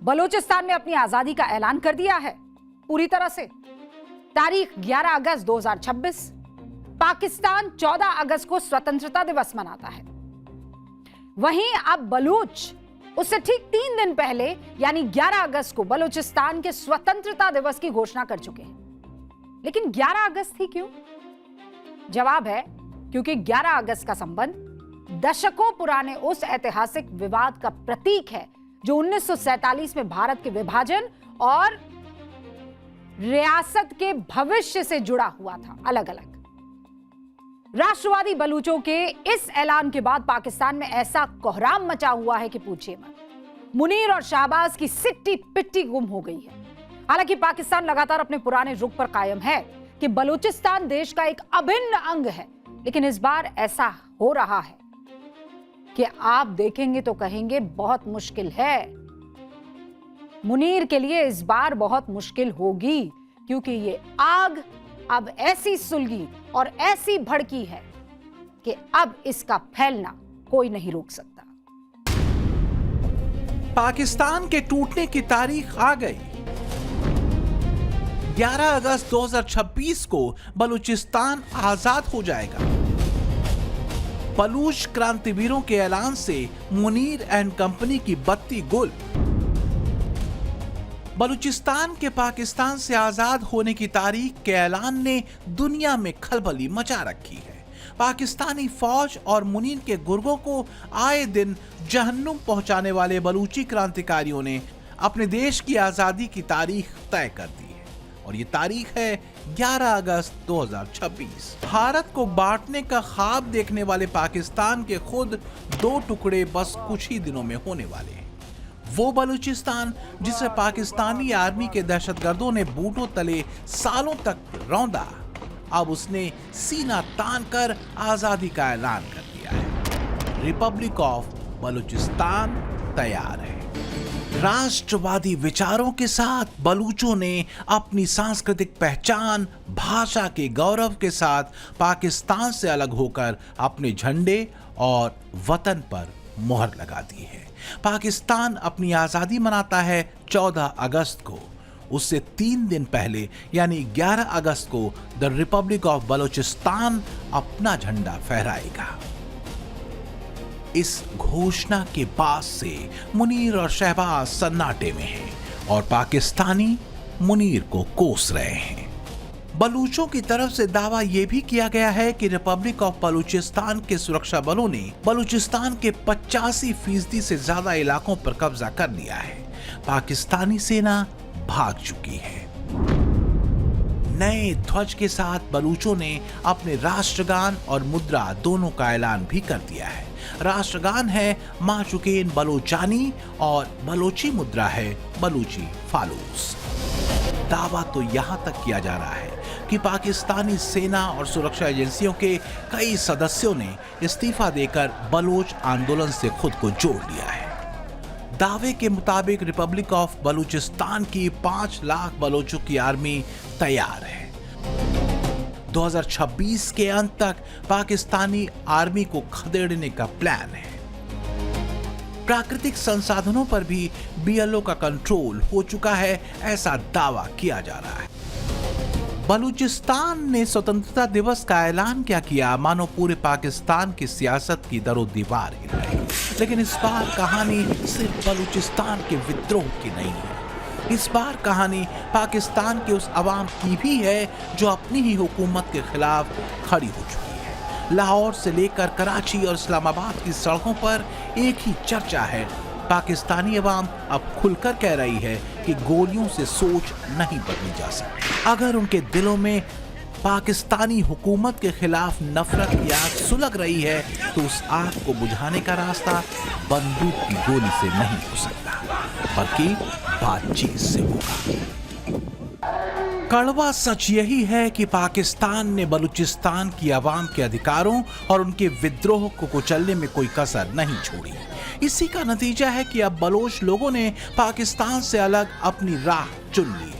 बलूचिस्तान ने अपनी आजादी का ऐलान कर दिया है पूरी तरह से। तारीख 11 अगस्त 2026। पाकिस्तान 14 अगस्त को स्वतंत्रता दिवस मनाता है। वहीं अब बलूच उससे ठीक 3 दिन पहले यानी 11 अगस्त को बलूचिस्तान के स्वतंत्रता दिवस की घोषणा कर चुके हैं। लेकिन 11 अगस्त ही क्यों? जवाब है क्योंकि 11 अगस्त का संबंध दशकों पुराने उस ऐतिहासिक विवाद का प्रतीक है जो 1947 में भारत के विभाजन और रियासत के भविष्य से जुड़ा हुआ था। अलग अलग राष्ट्रवादी बलूचों के इस ऐलान के बाद पाकिस्तान में ऐसा कोहराम मचा हुआ है कि पूछिए मत। मुनीर और शाहबाज की सिट्टी पिट्टी गुम हो गई है। हालांकि पाकिस्तान लगातार अपने पुराने रुख पर कायम है कि बलूचिस्तान देश का एक अभिन्न अंग है, लेकिन इस बार ऐसा हो रहा है कि आप देखेंगे तो कहेंगे बहुत मुश्किल है। मुनीर के लिए इस बार बहुत मुश्किल होगी, क्योंकि ये आग अब ऐसी सुलगी और ऐसी भड़की है कि अब इसका फैलना कोई नहीं रोक सकता। पाकिस्तान के टूटने की तारीख आ गई। 11 अगस्त 2026 को बलूचिस्तान आजाद हो जाएगा। बलूच क्रांतिवीरों के ऐलान से मुनीर एंड कंपनी की बत्ती गुल। बलूचिस्तान के पाकिस्तान से आजाद होने की तारीख के ऐलान ने दुनिया में खलबली मचा रखी है। पाकिस्तानी फौज और मुनीर के गुर्गों को आए दिन जहन्नुम पहुंचाने वाले बलूची क्रांतिकारियों ने अपने देश की आजादी की तारीख तय कर दी है, और ये तारीख है 11 अगस्त 2026। भारत को बांटने का ख्वाब देखने वाले पाकिस्तान के खुद 2 टुकड़े बस कुछ ही दिनों में होने वाले हैं। वो बलूचिस्तान जिसे पाकिस्तानी आर्मी के दहशतगर्दों ने बूटों तले सालों तक रौंदा, अब उसने सीना तान कर आजादी का ऐलान कर दिया है। रिपब्लिक ऑफ बलूचिस्तान तैयार है। राष्ट्रवादी विचारों के साथ बलूचों ने अपनी सांस्कृतिक पहचान, भाषा के गौरव के साथ पाकिस्तान से अलग होकर अपने झंडे और वतन पर मोहर लगा दी है। पाकिस्तान अपनी आजादी मनाता है 14 अगस्त को। उससे 3 दिन पहले यानी 11 अगस्त को द रिपब्लिक ऑफ बलूचिस्तान अपना झंडा फहराएगा। इस घोषणा के बाद से मुनीर और शहबाज सन्नाटे में हैं और पाकिस्तानी मुनीर को कोस रहे हैं। बलूचों की तरफ से दावा यह भी किया गया है कि रिपब्लिक ऑफ बलूचिस्तान के सुरक्षा बलों ने बलूचिस्तान के 85% से ज्यादा इलाकों पर कब्जा कर लिया है। पाकिस्तानी सेना भाग चुकी है। नए ध्वज के साथ बलूचों ने अपने राष्ट्रगान और मुद्रा दोनों का ऐलान भी कर दिया है। राष्ट्रगान है माचुकेन बलोचानी और बलोची मुद्रा है बलूची फालूस। दावा तो यहां तक किया जा रहा है कि पाकिस्तानी सेना और सुरक्षा एजेंसियों के कई सदस्यों ने इस्तीफा देकर बलोच आंदोलन से खुद को जोड़ लिया है। दावे के मुताबिक रिपब्लिक ऑफ बलूचिस्तान की 5 लाख बलोचों की आर्मी तैयार है। 2026 के अंत तक पाकिस्तानी आर्मी को खदेड़ने का प्लान है। प्राकृतिक संसाधनों पर भी बीएलओ का कंट्रोल हो चुका है, ऐसा दावा किया जा रहा है। बलूचिस्तान ने स्वतंत्रता दिवस का ऐलान क्या किया, मानो पूरे पाकिस्तान की सियासत की दरोदीवार हिलाई। लेकिन इस बार कहानी सिर्फ बलूचिस्तान के विद्रोह की नहीं है। इस बार कहानी पाकिस्तान के उस अवाम की भी है जो अपनी ही हुकूमत के खिलाफ खड़ी हो चुकी है। लाहौर से लेकर कराची और इस्लामाबाद की सड़कों पर एक ही चर्चा है। पाकिस्तानी अवाम अब खुलकर कह रही है कि गोलियों से सोच नहीं बदली जा सकती। अगर उनके दिलों में पाकिस्तानी हुकूमत के खिलाफ नफरत की आग सुलग रही है तो उस आग को बुझाने का रास्ता बंदूक की गोली से नहीं हो सकता, बल्कि बातचीत से होगा। कड़वा सच यही है कि पाकिस्तान ने बलूचिस्तान की आवाम के अधिकारों और उनके विद्रोह को कुचलने में कोई कसर नहीं छोड़ी। इसी का नतीजा है कि अब बलोच लोगों ने पाकिस्तान से अलग अपनी राह चुन ली है।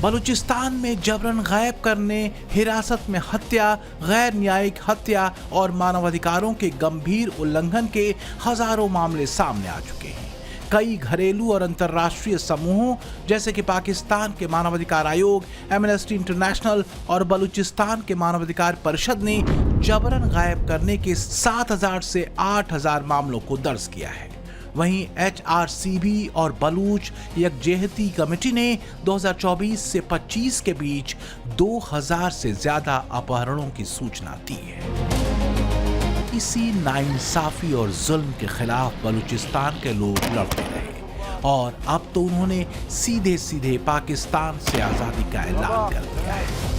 बलूचिस्तान में जबरन गायब करने, हिरासत में हत्या, गैर न्यायिक हत्या और मानवाधिकारों के गंभीर उल्लंघन के हजारों मामले सामने आ चुके हैं। कई घरेलू और अंतर्राष्ट्रीय समूहों जैसे कि पाकिस्तान के मानवाधिकार आयोग, एमनेस्टी इंटरनेशनल और बलूचिस्तान के मानवाधिकार परिषद ने जबरन गायब करने के 7,000 से 8,000 मामलों को दर्ज किया है। वहीं HRCB और बलूच यकजेहती कमेटी ने 2024 से 25 के बीच 2000 से ज्यादा अपहरणों की सूचना दी है। इसी नाइंसाफी और जुल्म के खिलाफ बलूचिस्तान के लोग लड़ते रहे और अब तो उन्होंने सीधे सीधे पाकिस्तान से आजादी का ऐलान कर दिया है।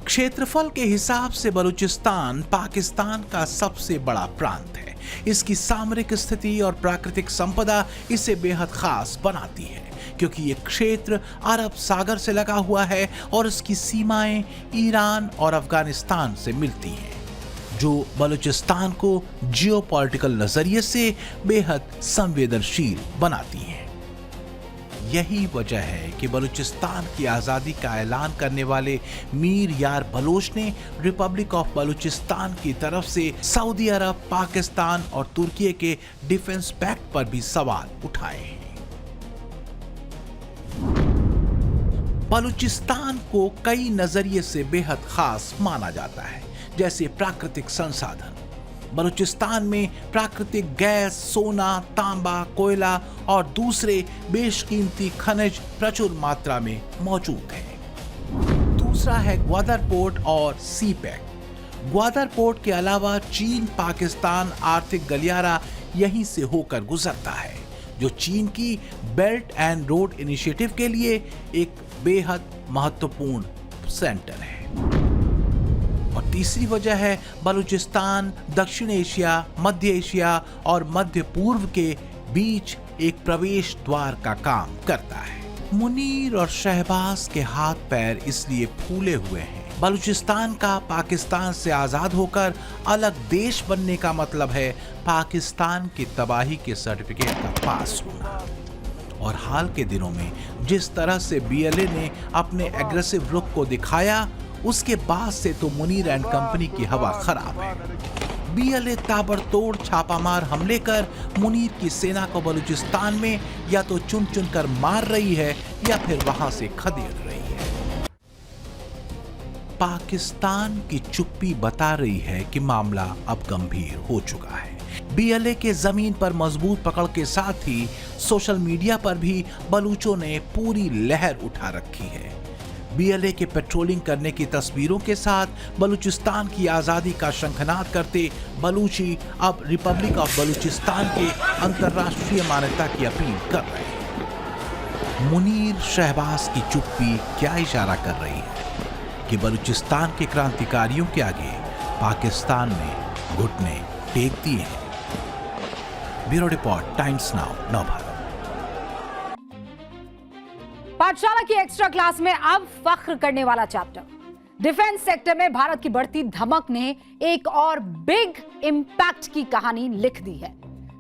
क्षेत्रफल के हिसाब से बलूचिस्तान पाकिस्तान का सबसे बड़ा प्रांत है। इसकी सामरिक स्थिति और प्राकृतिक संपदा इसे बेहद खास बनाती है, क्योंकि ये क्षेत्र अरब सागर से लगा हुआ है और इसकी सीमाएं ईरान और अफगानिस्तान से मिलती हैं, जो बलूचिस्तान को जियोपॉलिटिकल नजरिए से बेहद संवेदनशील बनाती हैं। यही वजह है कि बलूचिस्तान की आजादी का ऐलान करने वाले मीर यार बलोच ने रिपब्लिक ऑफ बलूचिस्तान की तरफ से सऊदी अरब, पाकिस्तान और तुर्की के डिफेंस पैक्ट पर भी सवाल उठाए हैं। बलूचिस्तान को कई नजरिए से बेहद खास माना जाता है, जैसे प्राकृतिक संसाधन। बलूचिस्तान में प्राकृतिक गैस, सोना, तांबा, कोयला और दूसरे बेशकीमती खनिज प्रचुर मात्रा में मौजूद हैं। दूसरा है ग्वादर पोर्ट और सी पैक्ट। ग्वादर पोर्ट के अलावा चीन पाकिस्तान आर्थिक गलियारा यहीं से होकर गुजरता है, जो चीन की बेल्ट एंड रोड इनिशिएटिव के लिए एक बेहद महत्वपूर्ण सेंटर है। और तीसरी वजह है बलूचिस्तान दक्षिण एशिया, मध्य एशिया और मध्य पूर्व के बीच एक प्रवेश द्वार का काम करता है। मुनीर और शहबाज के हाथ पैर इसलिए फूले हुए हैं। बलूचिस्तान का पाकिस्तान से आजाद होकर अलग देश बनने का मतलब है पाकिस्तान की तबाही के सर्टिफिकेट का पास होना। और हाल के दिनों में जिस तरह से BLA ने अपने एग्रेसिव रुख को दिखाया, उसके बाद से तो मुनीर एंड कंपनी की हवा खराब है। BLA ताबड़तोड़ छापामार हमले कर मुनीर की सेना को बलूचिस्तान में या तो चुन चुन कर मार रही है या फिर वहां से खदेड़ रही है। पाकिस्तान की चुप्पी बता रही है कि मामला अब गंभीर हो चुका है। BLA के जमीन पर मजबूत पकड़ के साथ ही सोशल मीडिया पर भी बलूचों ने पूरी लहर उठा रखी है। BLA के पेट्रोलिंग करने की तस्वीरों के साथ बलूचिस्तान की आजादी का शंखनाद करते बलूची अब रिपब्लिक ऑफ बलूचिस्तान के अंतर्राष्ट्रीय मान्यता की अपील कर रहे हैं। मुनीर शहबाज की चुप्पी क्या इशारा कर रही है कि बलूचिस्तान के क्रांतिकारियों के आगे पाकिस्तान ने घुटने टेक दिए हैं। Bureau report, times now, Navbharat. पाठशाला की एक्स्ट्रा क्लास में अब फख्र करने वाला चैप्टर। डिफेंस सेक्टर में भारत की बढ़ती धमक ने एक और बिग इंपैक्ट की कहानी लिख दी है।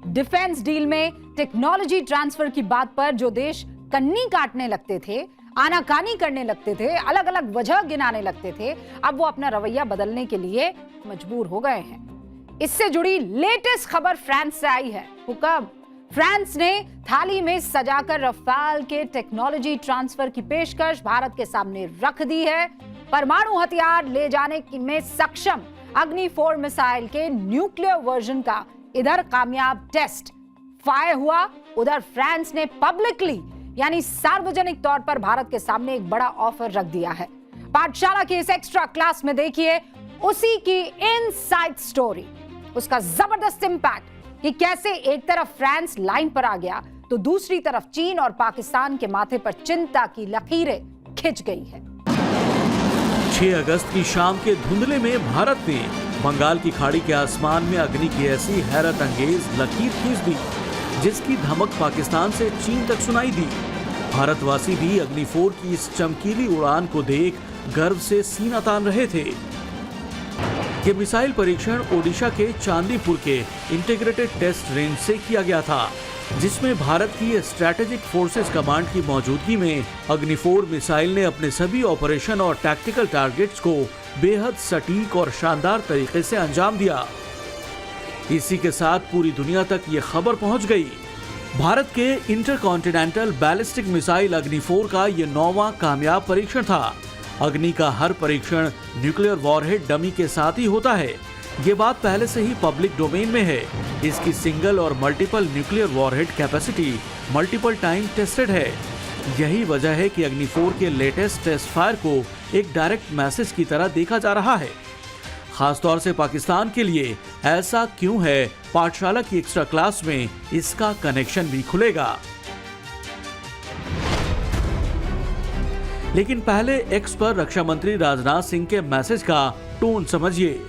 डिफेंस डील में टेक्नोलॉजी ट्रांसफर की बात पर जो देश कन्नी काटने लगते थे, आनाकानी करने लगते थे, अलग अलग वजह गिनाने लगते थे, अब वो अपना रवैया बदलने के लिए मजबूर हो गए हैं। इससे जुड़ी लेटेस्ट खबर फ्रांस से आई है। हुक्म, फ्रांस ने थाली में सजाकर रफाल के टेक्नोलॉजी ट्रांसफर की पेशकश भारत के सामने रख दी है। परमाणु हथियार ले जाने में सक्षम अग्नि 4 मिसाइल के न्यूक्लियर वर्जन का इधर कामयाब टेस्ट फायर हुआ, उधर फ्रांस ने पब्लिकली यानी सार्वजनिक तौर पर भारत के सामने एक बड़ा ऑफर रख दिया है। पाठशाला की इस एक्स्ट्रा क्लास में देखिए उसी की इनसाइड स्टोरी, उसका जबरदस्त इंपैक्ट कि कैसे एक तरफ फ्रांस लाइन पर आ गया तो दूसरी तरफ चीन और पाकिस्तान के माथे पर चिंता की लकीरें खिंच गई है। 6 अगस्त की शाम के धुंधले में भारत ने बंगाल की खाड़ी के आसमान में अग्नि की ऐसी हैरत अंगेज लकीर खींच दी जिसकी धमक पाकिस्तान से चीन तक सुनाई दी। भारतवासी भी अग्नि 4 की इस चमकीली उड़ान को देख गर्व से सीना तान रहे थे। ये मिसाइल परीक्षण ओडिशा के चांदीपुर के इंटीग्रेटेड टेस्ट रेंज से किया गया था, जिसमें भारत की स्ट्रैटेजिक फोर्सेस कमांड की मौजूदगी में अग्नि 4 मिसाइल ने अपने सभी ऑपरेशन और टैक्टिकल टारगेट्स को बेहद सटीक और शानदार तरीके से अंजाम दिया। इसी के साथ पूरी दुनिया तक ये खबर पहुंच गई। भारत के इंटरकॉन्टिनेंटल बैलिस्टिक मिसाइल अग्नि 4 का ये 9वां कामयाब परीक्षण था। अग्नि का हर परीक्षण न्यूक्लियर वॉरहेड डमी के साथ ही होता है। ये बात पहले से ही पब्लिक डोमेन में है। इसकी सिंगल और multiple nuclear warhead capacity multiple time tested है। यही वजह है कि अग्नि 4 के लेटेस्ट टेस्ट फायर को एक डायरेक्ट मैसेज की तरह देखा जा रहा है। खासतौर से पाकिस्तान के लिए ऐसा क्यों है, पाठशाला की एक्स्ट्रा क्लास में इसका कनेक्शन भी खुलेगा। लेकिन पहले एक्स पर रक्षा मंत्री राजनाथ सिंह के मैसेज का टोन समझिए।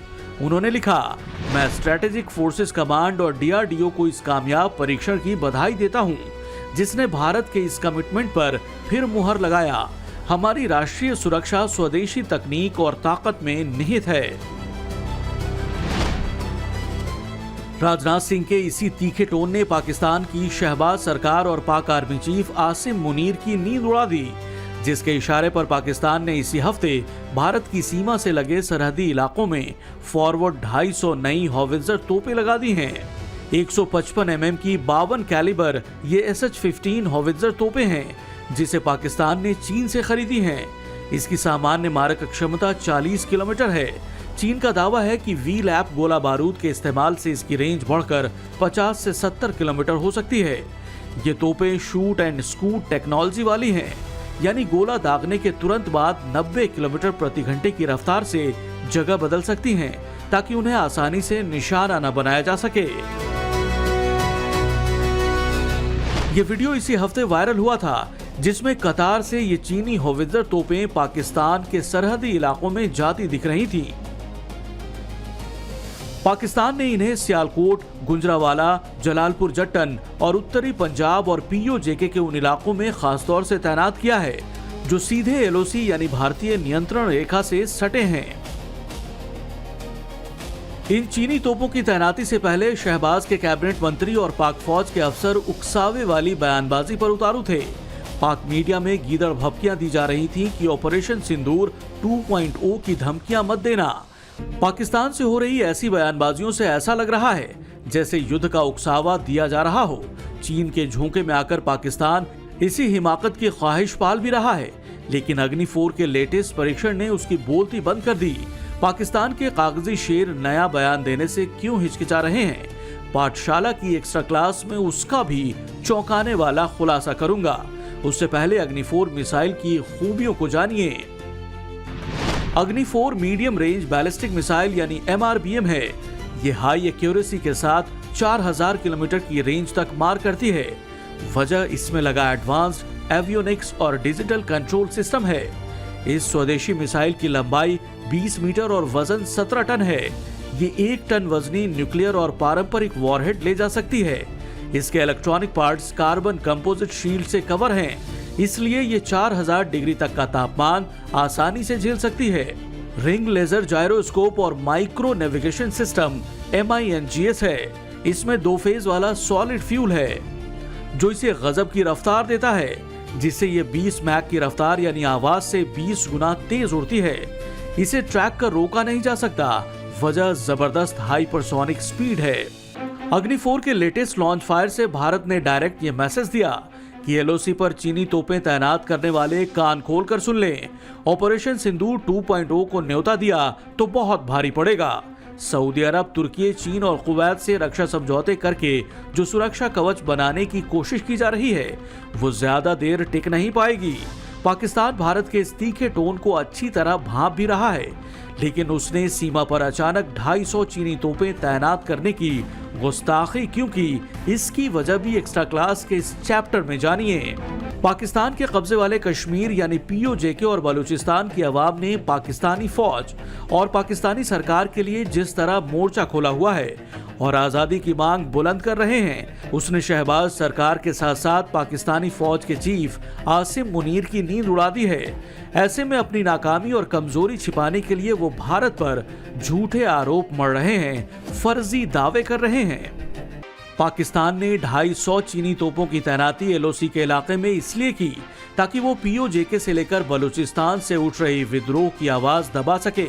उन्होंने लिखा, मैं स्ट्रेटेजिक फोर्सेस कमांड और डीआरडीओ को इस कामयाब परीक्षण की बधाई देता हूं, जिसने भारत के इस कमिटमेंट पर फिर मुहर लगाया। हमारी राष्ट्रीय सुरक्षा स्वदेशी तकनीक और ताकत में निहित है। राजनाथ सिंह के इसी तीखे टोन ने पाकिस्तान की शहबाज सरकार और पाक आर्मी चीफ आसिम मुनीर की नींद उड़ा दी, जिसके इशारे पर पाकिस्तान ने इसी हफ्ते भारत की सीमा से लगे सरहदी इलाकों में फॉरवर्ड 250 नई हॉवित्जर तोपें लगा दी हैं। 155 mm की 52 कैलिबर ये SH-15 हॉवित्जर तोपें हैं, जिसे पाकिस्तान ने चीन से खरीदी हैं। इसकी सामान्य मारक क्षमता 40 किलोमीटर है। चीन का दावा है कि VLAP गोला बारूद के इस्तेमाल से इसकी रेंज बढ़कर 50 से 70 किलोमीटर हो सकती है। ये तोपें शूट एंड स्कूट टेक्नोलॉजी वाली हैं, यानी गोला दागने के तुरंत बाद 90 किलोमीटर प्रति घंटे की रफ्तार से जगह बदल सकती हैं, ताकि उन्हें आसानी से निशाना न बनाया जा सके। ये वीडियो इसी हफ्ते वायरल हुआ था, जिसमें कतार से ये चीनी हॉवित्जर तोपें पाकिस्तान के सरहदी इलाकों में जाती दिख रही थीं। पाकिस्तान ने इन्हें सियालकोट, गुजरांवाला, जलालपुर जट्टन और उत्तरी पंजाब और POJK के उन इलाकों में खासतौर से तैनात किया है जो सीधे LOC यानी भारतीय नियंत्रण रेखा से सटे हैं। इन चीनी तोपों की तैनाती से पहले शहबाज के कैबिनेट मंत्री और पाक फौज के अफसर उकसावे वाली बयानबाजी पर उतारू थे। पाक मीडिया में गीदड़ भभकियां दी जा रही थीं कि ऑपरेशन सिंदूर 2.0 की धमकियां मत देना। पाकिस्तान से हो रही ऐसी बयानबाजियों से ऐसा लग रहा है जैसे युद्ध का उकसावा दिया जा रहा हो। चीन के झोंके में आकर पाकिस्तान इसी हिमाकत की ख्वाहिश पाल भी रहा है, लेकिन अग्नि 4 के लेटेस्ट परीक्षण ने उसकी बोलती बंद कर दी। पाकिस्तान के कागजी शेर नया बयान देने से क्यों हिचकिचा रहे हैं? पाठशाला की एक्स्ट्रा क्लास में उसका भी चौंकाने वाला खुलासा करूंगा। उससे पहले अग्नि 4 मिसाइल की खूबियों को जानिए। अग्नि 4 मीडियम रेंज बैलिस्टिक मिसाइल यानी MRBM है। ये हाई एक्यूरेसी के साथ 4000 किलोमीटर की रेंज तक मार करती है। वजह इसमें लगा एडवांस्ड एवियोनिक्स और डिजिटल कंट्रोल सिस्टम है। इस स्वदेशी मिसाइल की लंबाई 20 मीटर और वजन 17 टन है। ये 1 टन वजनी न्यूक्लियर और पारंपरिक वॉरहेड ले जा सकती है। इसके electronic parts carbon composite shield से कवर हैं, इसलिए ये 4000 डिग्री तक का तापमान आसानी से झेल सकती है। रिंग लेजर जायरोस्कोप और माइक्रो नेविगेशन सिस्टम MINGS है। इसमें 2 फेज वाला सॉलिड फ्यूल है, जो इसे गजब की रफ्तार देता है, जिससे ये 20 मैक की रफ्तार यानी आवाज से 20 गुना तेज उड़ती है। इसे ट्रैक कर रोका नहीं जा सकता, वजह जबरदस्त हाइपरसोनिक स्पीड है। अग्नि 4 के लेटेस्ट लॉन्च फायर से भारत ने डायरेक्ट ये मैसेज दिया कि LOC पर चीनी तोपें तैनात करने वाले कान खोल कर सुन लें। ऑपरेशन सिंदूर 2.0 को न्योता दिया तो बहुत भारी पड़ेगा। सऊदी अरब, तुर्की, चीन और कुवैत से रक्षा समझौते करके जो सुरक्षा कवच बनाने की कोशिश की जा रही है, वो ज्यादा देर टिक नहीं पाएगी। पाकिस्तान भारत के इस तीखे टोन को अच्छी तरह भांप भी रहा है, लेकिन उसने सीमा पर अचानक 250 चीनी तोपें तैनात करने की गुस्ताखी क्यों की, इसकी वजह भी एक्स्ट्रा क्लास के इस चैप्टर में जानिए। पाकिस्तान के कब्जे वाले कश्मीर यानी POJK और बलूचिस्तान की आवाम ने पाकिस्तानी फौज और पाकिस्तानी सरकार के लिए जिस तरह मोर्चा खोला हुआ है और आजादी की मांग बुलंद कर रहे हैं, उसने शहबाज सरकार के साथ साथ पाकिस्तानी फौज के चीफ आसिम मुनीर की नींद उड़ा दी है। ऐसे में अपनी नाकामी और कमजोरी छिपाने के लिए वो भारत पर झूठे आरोप मढ़ रहे हैं, फर्जी दावे कर रहे हैं। पाकिस्तान ने 250 चीनी तोपों की तैनाती LOC के इलाके में इसलिए की ताकि वो POJK से लेकर बलूचिस्तान से उठ रही विद्रोह की आवाज दबा सके।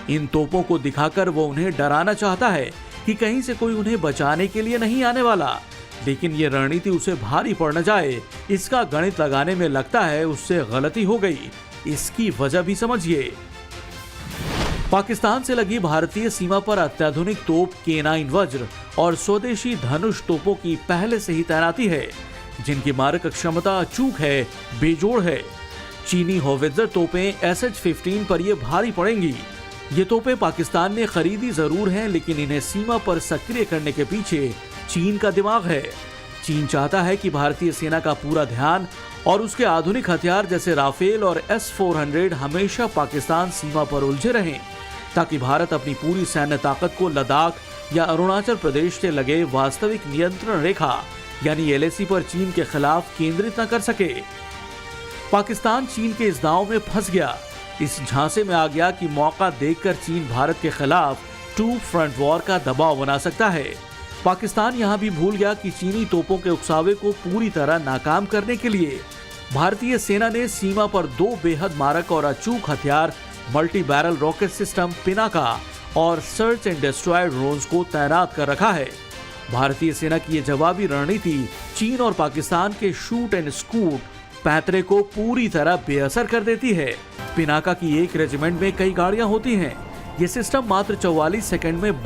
इन तोपों को दिखाकर वो उन्हें डराना चाहता है कि कहीं से कोई उन्हें बचाने के लिए नहीं आने वाला, लेकिन ये रणनीति उसे भारी पड़ न जाए, इसका गणित लगाने में लगता है उससे गलती हो गई। इसकी वजह भी समझिए। पाकिस्तान से लगी भारतीय सीमा पर अत्याधुनिक तोप K9 वज्र और स्वदेशी धनुष तोपों की पहले से ही तैनाती है, जिनकी मारक क्षमता अचूक है, बेजोड़ है। चीनी होवित्जर तोपें SH-15 पर ये भारी पड़ेंगी। ये तोपें पाकिस्तान ने खरीदी जरूर हैं, लेकिन इन्हें सीमा पर सक्रिय करने के पीछे चीन का दिमाग है। चीन चाहता है कि भारतीय सेना का पूरा ध्यान और उसके आधुनिक हथियार जैसे राफेल और S-400 हमेशा पाकिस्तान सीमा पर उलझे रहें, ताकि भारत अपनी पूरी सैन्य ताकत को लद्दाख या अरुणाचल प्रदेश से लगे वास्तविक नियंत्रण रेखा यानी LAC पर चीन के खिलाफ केंद्रित न कर सके। पाकिस्तान चीन के इस दांव में फंस गया, इस झांसे में आ गया कि मौका देखकर चीन भारत के खिलाफ 2 फ्रंट वॉर का दबाव बना सकता है। पाकिस्तान यहां भी भूल गया कि चीनी तोपों के उकसावे को पूरी तरह नाकाम करने के लिए भारतीय सेना ने सीमा पर 2 बेहद मारक और अचूक हथियार multi barrel rocket system Pinaka और सर्च एंड डिस्ट्रॉय ड्रोन्स को तैनात कर रखा है। भारतीय सेना की यह जवाबी रणनीति चीन और पाकिस्तान के शूट एंड स्कूट पैतरे को पूरी तरह बेअसर कर देती है। पिनाका की एक रेजिमेंट में कई गाड़ियां होती हैं। ये सिस्टम मात्र 44 सेकंड में